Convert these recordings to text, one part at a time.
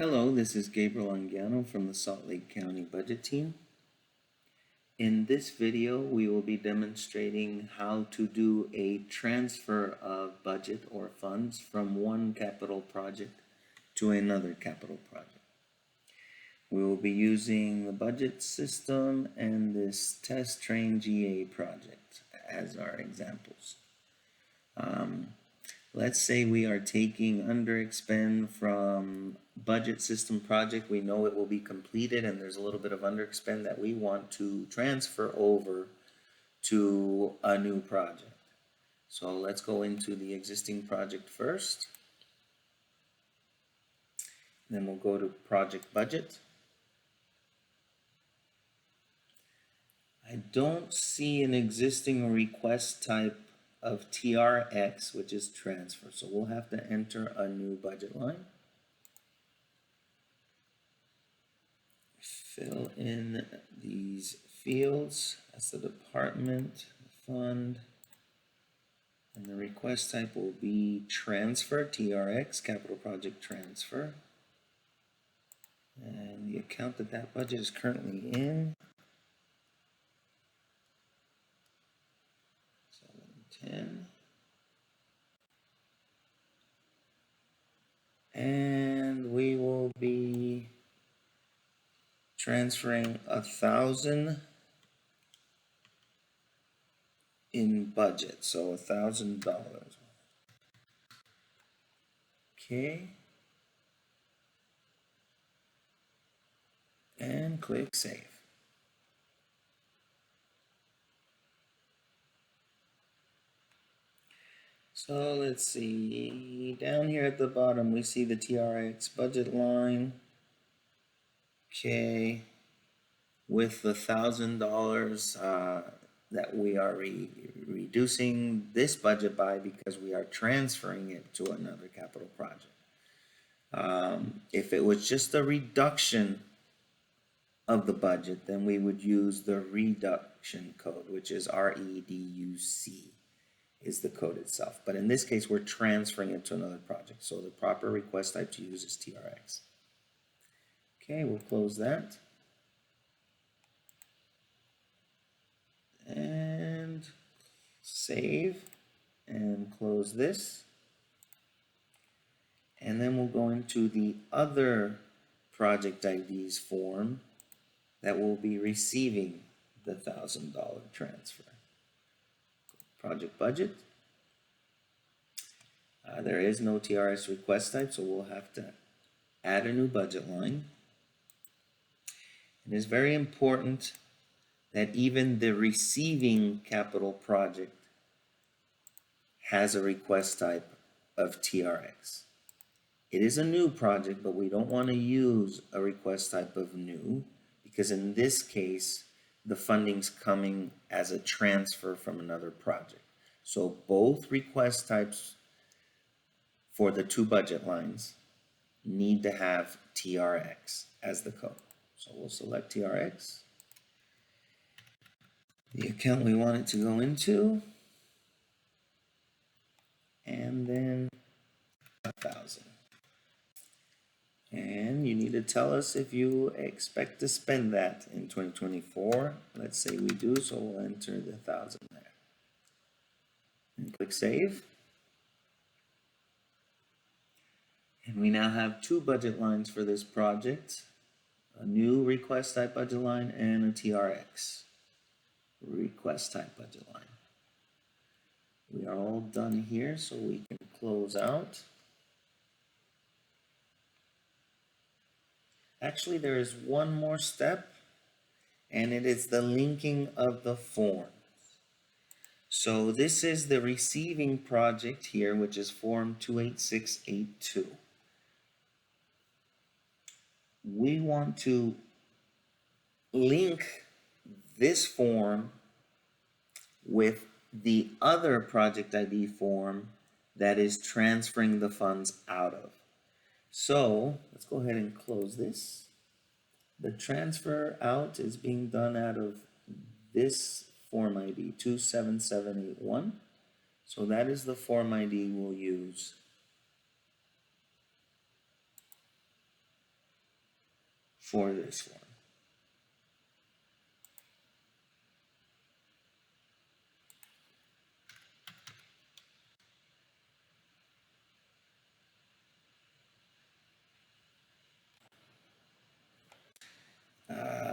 Hello, this is Gabriel Anguiano from the Salt Lake County Budget Team. In this video, we will be demonstrating how to do a transfer of budget or funds from one capital project to another capital project. We will be using the budget system and this test train GA project as our examples. Let's say we are taking under expend from budget system project. We know it will be completed and there's a little bit of under expend that we want to transfer over to a new project. So let's go into the existing project first. Then we'll go to project budget. I don't see an existing request type of TRX, which is transfer. So we'll have to enter a new budget line. Fill in these fields. That's the department, fund, and the request type will be transfer, TRX, capital project transfer. And the account that budget is currently in. 710. And we will be transferring 1,000 in budget, so $1,000. Okay. And click save. So let's see, down here at the bottom we see the TRX budget line. Okay, with the $1,000 that we are reducing this budget by because we are transferring it to another capital project. If it was just a reduction of the budget, then we would use the reduction code, which is REDUC. Is the code itself. But in this case, we're transferring it to another project. So the proper request type to use is TRX. Okay, we'll close that. And save and close this. And then we'll go into the other project IDs form that will be receiving the $1,000 transfer. Project budget. There is no TRX request type, so we'll have to add a new budget line. It is very important that even the receiving capital project has a request type of TRX. It is a new project, but we don't want to use a request type of new because in this case, the funding's coming as a transfer from another project. So both request types for the two budget lines need to have TRX as the code. So we'll select TRX, the account we want it to go into, and then 1,000. And you need to tell us if you expect to spend that in 2024. Let's say we do, so we'll enter the 1,000 there. And click save. And we now have two budget lines for this project. A new request type budget line and a TRX request type budget line. We are all done here, so we can close out. Actually, there is one more step, and it is the linking of the forms. So this is the receiving project here, which is form 28682. We want to link this form with the other project ID form that is transferring the funds out of. So let's go ahead and close this. The transfer out is being done out of this form ID 27781. So that is the form ID we'll use for this form.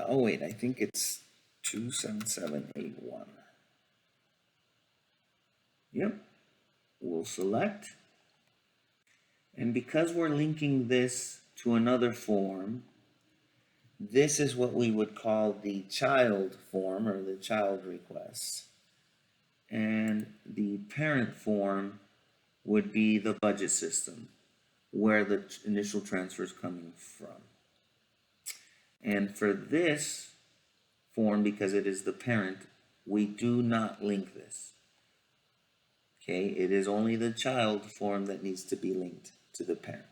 Oh wait, I think it's 27781. Yep, we'll select. And because we're linking this to another form, this is what we would call the child form or the child request. And the parent form would be the budget system, where the initial transfer is coming from. And for this form, because it is the parent, we do not link this. Okay, it is only the child form that needs to be linked to the parent.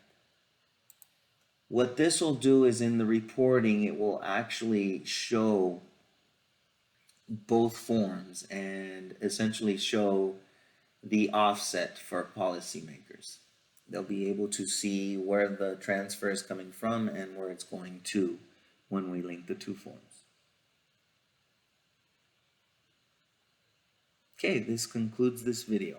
What this will do is in the reporting, it will actually show both forms and essentially show the offset for policymakers. They'll be able to see where the transfer is coming from and where it's going to when we link the two forms. Okay, this concludes this video.